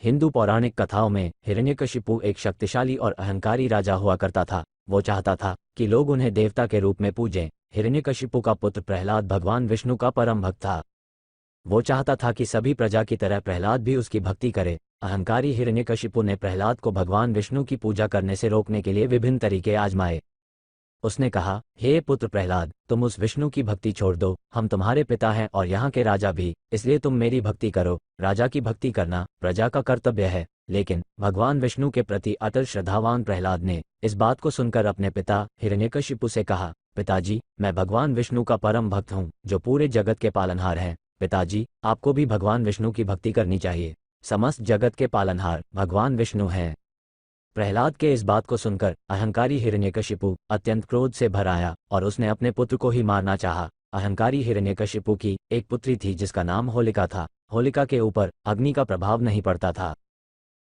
हिंदू पौराणिक कथाओं में हिरण्यकशिपु एक शक्तिशाली और अहंकारी राजा हुआ करता था। वो चाहता था कि लोग उन्हें देवता के रूप में पूजें। हिरण्यकशिपु का पुत्र प्रहलाद भगवान विष्णु का परम भक्त था। वो चाहता था कि सभी प्रजा की तरह प्रहलाद भी उसकी भक्ति करे। अहंकारी हिरण्यकशिपु ने प्रहलाद को भगवान विष्णु की पूजा करने से रोकने के लिए विभिन्न तरीके आजमाए। उसने कहा, हे पुत्र प्रहलाद, तुम उस विष्णु की भक्ति छोड़ दो। हम तुम्हारे पिता हैं और यहाँ के राजा भी, इसलिए तुम मेरी भक्ति करो। राजा की भक्ति करना प्रजा का कर्तव्य है। लेकिन भगवान विष्णु के प्रति अटल श्रद्धावान प्रहलाद ने इस बात को सुनकर अपने पिता हिरण्यकशिपु से कहा, पिताजी, मैं भगवान विष्णु का परम भक्त हूँ जो पूरे जगत के पालनहार हैं। पिताजी, आपको भी भगवान विष्णु की भक्ति करनी चाहिए। समस्त जगत के पालनहार भगवान विष्णु हैं। प्रहलाद के इस बात को सुनकर अहंकारी हिरण्यकशिपु अत्यंत क्रोध से भर आया और उसने अपने पुत्र को ही मारना चाहा। अहंकारी हिरण्यकशिपु की एक पुत्री थी जिसका नाम होलिका था। होलिका के ऊपर अग्नि का प्रभाव नहीं पड़ता था।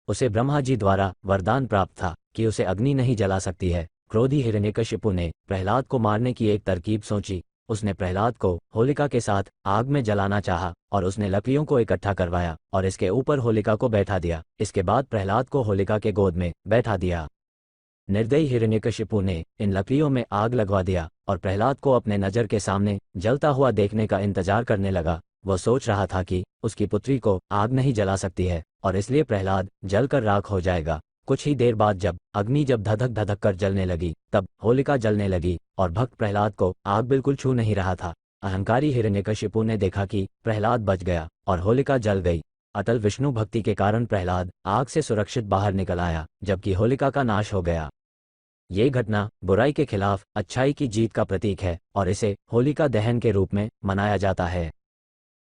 उसे ब्रह्मा जी द्वारा वरदान प्राप्त था कि उसे अग्नि नहीं जला सकती है। क्रोधी हिरण्यकशिपु ने प्रहलाद को मारने की एक तरकीब सोची। उसने प्रहलाद को होलिका के साथ आग में जलाना चाहा और उसने लकड़ियों को इकट्ठा करवाया और इसके ऊपर होलिका को बैठा दिया। इसके बाद प्रहलाद को होलिका के गोद में बैठा दिया। निर्दयी हिरण्यकशिपु ने इन लकड़ियों में आग लगवा दिया और प्रहलाद को अपने नज़र के सामने जलता हुआ देखने का इंतजार करने लगा। वह सोच रहा था कि उसकी पुत्री को आग नहीं जला सकती है और इसलिए प्रहलाद जलकर राख हो जाएगा। कुछ ही देर बाद जब अग्नि धधक धधक कर जलने लगी, तब होलिका जलने लगी और भक्त प्रहलाद को आग बिल्कुल छू नहीं रहा था। अहंकारी हिरण्यकशिपु ने देखा कि प्रहलाद बच गया और होलिका जल गई। अटल विष्णु भक्ति के कारण प्रहलाद आग से सुरक्षित बाहर निकल आया, जबकि होलिका का नाश हो गया। ये घटना बुराई के खिलाफ अच्छाई की जीत का प्रतीक है और इसे होलिका दहन के रूप में मनाया जाता है।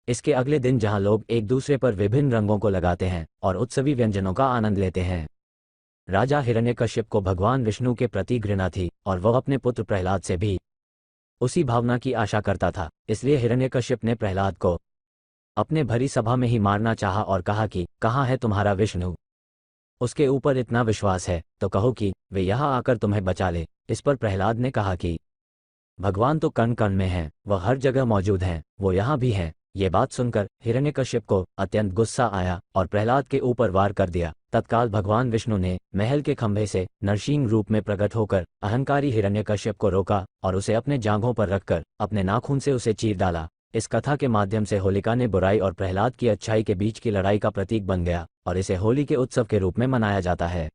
इसके अगले दिन जहां लोग एक दूसरे पर विभिन्न रंगों को लगाते हैं और उत्सवी व्यंजनों का आनंद लेते हैं। राजा हिरण्यकश्यप को भगवान विष्णु के प्रति घृणा थी और वह अपने पुत्र प्रहलाद से भी उसी भावना की आशा करता था। इसलिए हिरण्यकश्यप ने प्रहलाद को अपने भरी सभा में ही मारना चाहा और कहा कि कहाँ है तुम्हारा विष्णु? उसके ऊपर इतना विश्वास है तो कहो कि वे यहाँ आकर तुम्हें बचा ले। इस पर प्रहलाद ने कहा कि भगवान तो कण कण में हैं, वह हर जगह मौजूद हैं, वो यहाँ भी हैं। ये बात सुनकर हिरण्यकश्यप को अत्यंत गुस्सा आया और प्रहलाद के ऊपर वार कर दिया। तत्काल भगवान विष्णु ने महल के खंभे से नरसिंह रूप में प्रकट होकर अहंकारी हिरण्यकश्यप को रोका और उसे अपने जांघों पर रखकर अपने नाखून से उसे चीर डाला। इस कथा के माध्यम से होलिका ने बुराई और प्रहलाद की अच्छाई के बीच की लड़ाई का प्रतीक बन गया और इसे होली के उत्सव के रूप में मनाया जाता है।